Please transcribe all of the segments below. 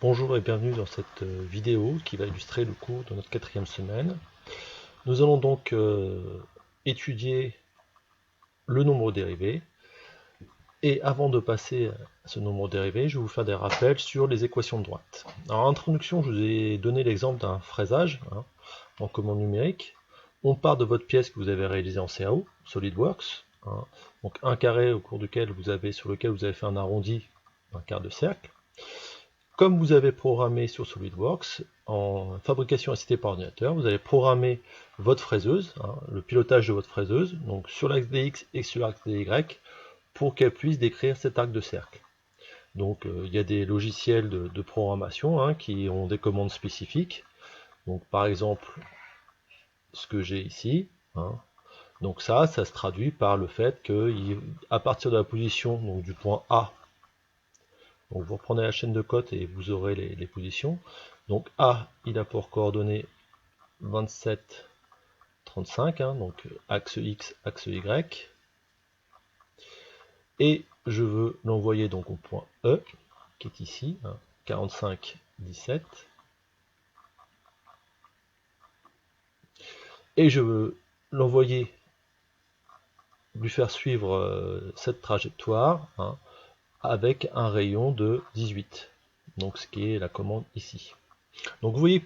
Bonjour et bienvenue dans cette vidéo qui va illustrer le cours de notre quatrième semaine. Nous allons donc étudier le nombre dérivé. Et avant de passer à ce nombre dérivé, je vais vous faire des rappels sur les équations de droite. Alors, en introduction, je vous ai donné l'exemple d'un fraisage en commande numérique. On part de votre pièce que vous avez réalisée en CAO, SolidWorks. Donc un carré sur lequel vous avez fait un arrondi, un quart de cercle. Comme vous avez programmé sur SolidWorks, en fabrication assistée par ordinateur, vous allez programmer votre fraiseuse, le pilotage de votre fraiseuse, donc sur l'axe des X et sur l'axe des Y, pour qu'elle puisse décrire cet arc de cercle. Donc il y a des logiciels de programmation qui ont des commandes spécifiques. Donc par exemple, ce que j'ai ici, donc ça se traduit par le fait que à partir de la position donc, du point A, donc vous reprenez la chaîne de cotes et vous aurez les positions. Donc A, il a pour coordonnées 27, 35, donc axe X, axe Y. Et je veux l'envoyer donc au point E, qui est ici, 45, 17. Et je veux l'envoyer, lui faire suivre cette trajectoire avec un rayon de 18. Donc ce qui est la commande ici. Donc vous voyez,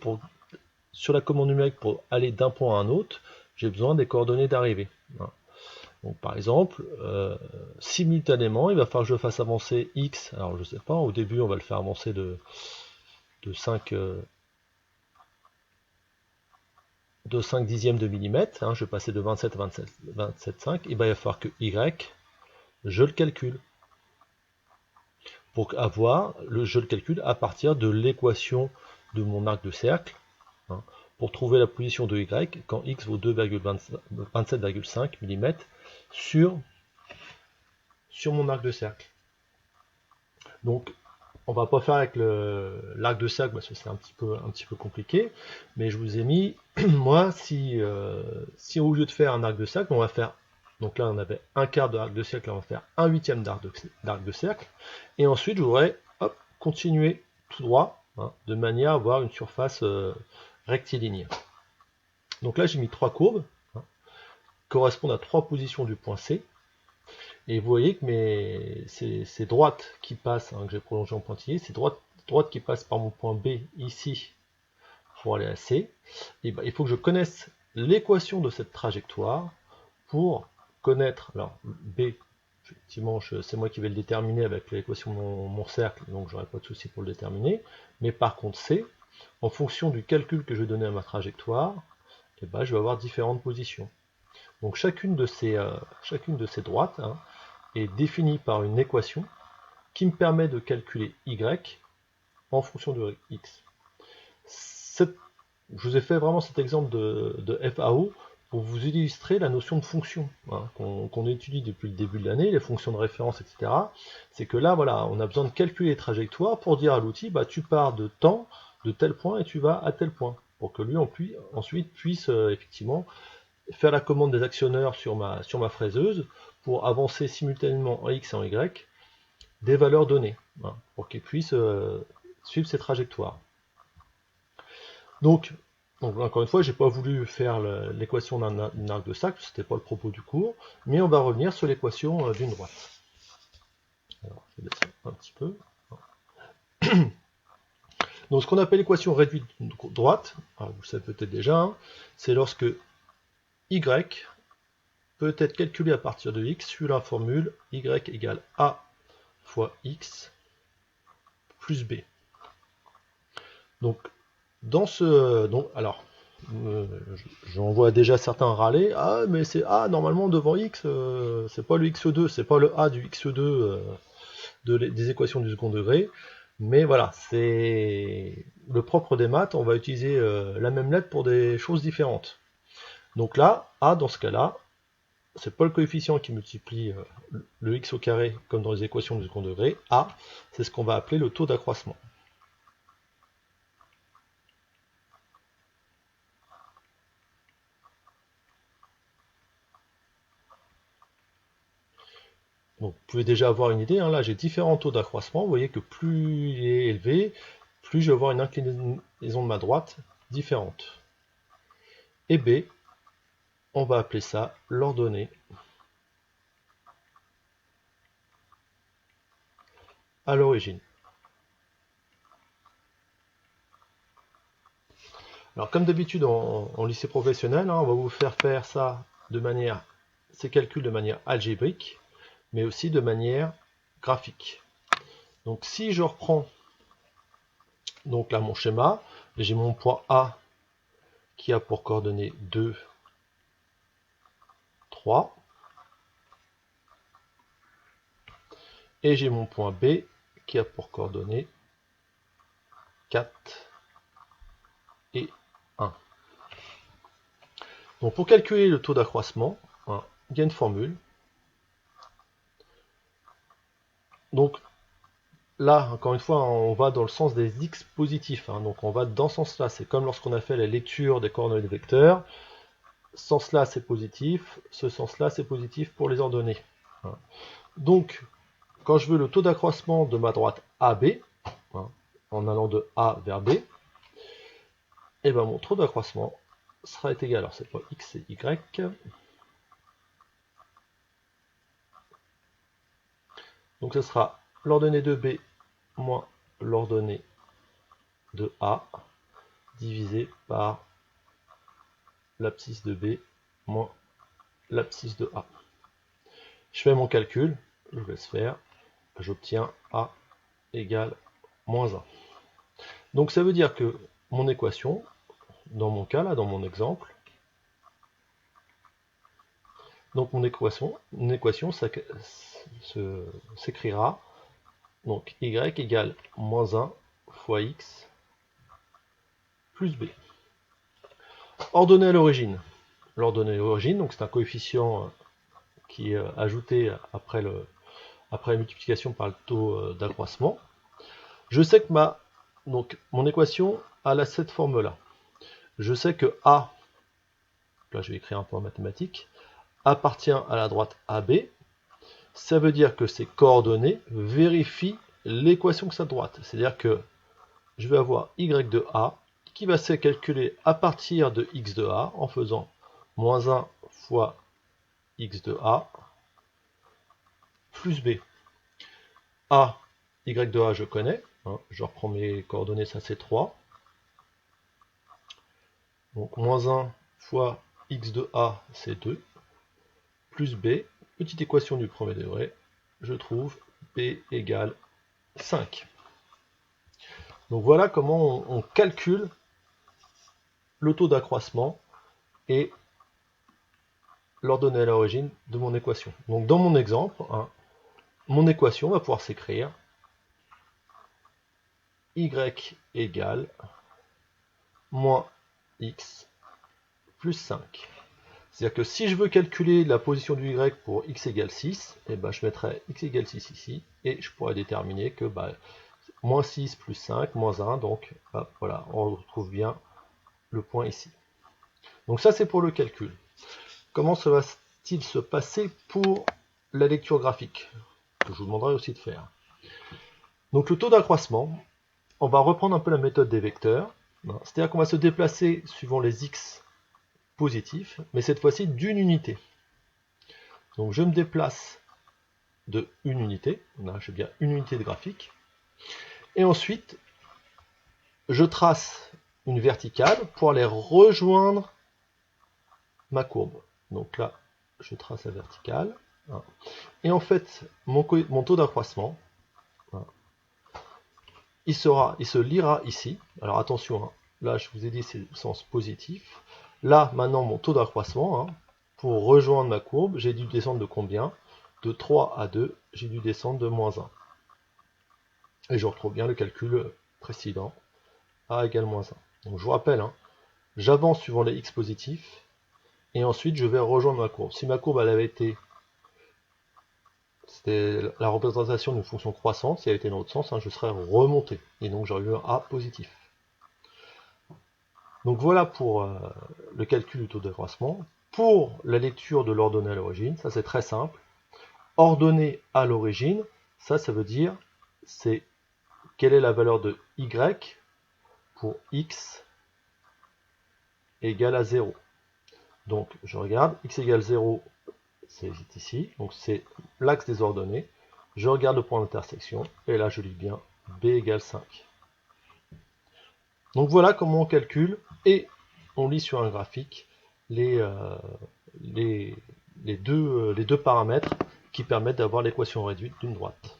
sur la commande numérique, pour aller d'un point à un autre, j'ai besoin des coordonnées d'arrivée. Donc par exemple, simultanément, il va falloir que je fasse avancer X. Alors je sais pas, au début on va le faire avancer de 5, de 5 dixièmes de millimètre. Je vais passer de 27 à 27,5. Il va falloir que Y, je le calcule. Pour avoir, je le calcule à partir de l'équation de mon arc de cercle. Pour trouver la position de Y quand X vaut 27,5 mm sur mon arc de cercle. Donc on va pas faire avec l'arc de cercle parce que c'est un petit peu compliqué, mais je vous ai mis, moi, si au lieu de faire un arc de cercle, on va faire, donc là on avait un quart de arc de cercle, là on va faire un huitième d'arc de cercle, et ensuite je voudrais continuer tout droit, de manière à avoir une surface rectiligne. Donc là j'ai mis trois courbes, qui correspondent à trois positions du point C. Et vous voyez que ces droites qui passent, que j'ai prolongé en pointillé, ces droites qui passent par mon point B ici pour aller à C, et il faut que je connaisse l'équation de cette trajectoire pour connaître, alors B, effectivement, c'est moi qui vais le déterminer avec l'équation de mon cercle, donc j'aurai pas de souci pour le déterminer, mais par contre C, en fonction du calcul que je vais donner à ma trajectoire, je vais avoir différentes positions. Donc chacune de ces droites est définie par une équation qui me permet de calculer Y en fonction de X. Je vous ai fait vraiment cet exemple de FAO pour vous illustrer la notion de fonction qu'on étudie depuis le début de l'année, les fonctions de référence, etc. C'est que là, voilà, on a besoin de calculer les trajectoires pour dire à l'outil, tu pars de temps, de tel point, et tu vas à tel point, pour que lui ensuite puisse effectivement faire la commande des actionneurs sur ma fraiseuse pour avancer simultanément en X et en Y des valeurs données, pour qu'ils puissent suivre ces trajectoires. Donc encore une fois, j'ai pas voulu faire l'équation d'un arc de cercle, c'était pas le propos du cours, mais on va revenir sur l'équation d'une droite. Alors, je vais descendre un petit peu. Donc ce qu'on appelle l'équation réduite de droite, vous le savez peut-être déjà, c'est lorsque Y peut être calculé à partir de X sur la formule Y égale A fois X plus B. Donc alors, j'en vois déjà certains râler. Ah, mais c'est A normalement devant X, c'est pas le X2, c'est pas le A du X2 des équations du second degré. Mais voilà, c'est le propre des maths, on va utiliser la même lettre pour des choses différentes. Donc là, A dans ce cas-là, c'est pas le coefficient qui multiplie le x au carré comme dans les équations du second degré. A, c'est ce qu'on va appeler le taux d'accroissement. Donc, vous pouvez déjà avoir une idée, là j'ai différents taux d'accroissement, vous voyez que plus il est élevé, plus je vais avoir une inclinaison de ma droite différente. Et B, on va appeler ça l'ordonnée à l'origine. Alors comme d'habitude en lycée professionnel, on va vous faire ça de manière, ces calculs de manière algébrique, mais aussi de manière graphique. Donc si je reprends donc là mon schéma, j'ai mon point A qui a pour coordonnées 2, 3, et j'ai mon point B qui a pour coordonnées 4 et 1. Donc pour calculer le taux d'accroissement, il y a une formule. Donc là, encore une fois, on va dans le sens des x positifs. Donc on va dans ce sens-là. C'est comme lorsqu'on a fait la lecture des coordonnées de vecteurs. Ce sens-là, c'est positif. Ce sens-là, c'est positif pour les ordonnées. Donc, quand je veux le taux d'accroissement de ma droite AB, en allant de A vers B, et ben mon taux d'accroissement sera égal, alors c'est pas x, c'est y. Donc ce sera l'ordonnée de B moins l'ordonnée de A divisé par l'abscisse de B moins l'abscisse de A. Je fais mon calcul, je laisse faire, j'obtiens A égale moins 1. Donc ça veut dire que mon équation, dans mon cas, là, dans mon exemple, donc mon équation s'écrira donc y égale moins 1 fois x plus b. Ordonnée à l'origine. L'ordonnée à l'origine, donc c'est un coefficient qui est ajouté après la multiplication par le taux d'accroissement. Je sais que mon équation a cette forme-là. Je sais que A, là je vais écrire un peu en mathématiques, appartient à la droite AB. Ça veut dire que ces coordonnées vérifient l'équation que sa droite. C'est-à-dire que je vais avoir y de A qui va se calculer à partir de x de A en faisant moins 1 fois x de A plus B. A, y de A, je connais. Je reprends mes coordonnées, ça c'est 3. Donc moins 1 fois x de A, c'est 2. Plus B, petite équation du premier degré, je trouve B égale 5. Donc voilà comment on calcule le taux d'accroissement et l'ordonnée à l'origine de mon équation. Donc dans mon exemple, mon équation va pouvoir s'écrire y égale moins x plus 5. C'est-à-dire que si je veux calculer la position du y pour x égale 6, je mettrai x égale 6 ici, et je pourrais déterminer que moins 6 plus 5, moins 1, donc voilà, on retrouve bien le point ici. Donc ça c'est pour le calcul. Comment ça va-t-il se passer pour la lecture graphique, que je vous demanderai aussi de faire. Donc le taux d'accroissement, on va reprendre un peu la méthode des vecteurs, c'est-à-dire qu'on va se déplacer suivant les x positifs, mais cette fois-ci d'une unité. Donc je me déplace de une unité, là j'ai bien une unité de graphique, et ensuite je trace une verticale pour aller rejoindre ma courbe. Donc là, je trace la verticale, et en fait, mon taux d'accroissement, il se lira ici. Alors attention, là je vous ai dit c'est le sens positif. Là maintenant mon taux d'accroissement, pour rejoindre ma courbe, j'ai dû descendre de combien? De 3 à 2, j'ai dû descendre de moins 1. Et je retrouve bien le calcul précédent, A égale moins 1. Donc je vous rappelle, j'avance suivant les x positifs, et ensuite je vais rejoindre ma courbe. Si ma courbe elle avait été, c'était la représentation d'une fonction croissante, si elle avait été dans l'autre sens, je serais remonté, et donc j'aurais eu un A positif. Donc voilà pour le calcul du taux d'accroissement. Pour la lecture de l'ordonnée à l'origine, ça c'est très simple. Ordonnée à l'origine, ça veut dire c'est quelle est la valeur de y pour x égale à 0. Donc je regarde, x égale 0, c'est ici, donc c'est l'axe des ordonnées. Je regarde le point d'intersection, et là je lis bien b égale 5. Donc voilà comment on calcule, et on lit sur un graphique les deux paramètres qui permettent d'avoir l'équation réduite d'une droite.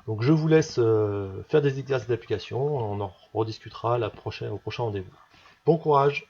Donc je vous laisse faire des exercices d'application, on en rediscutera au prochain rendez-vous. Bon courage!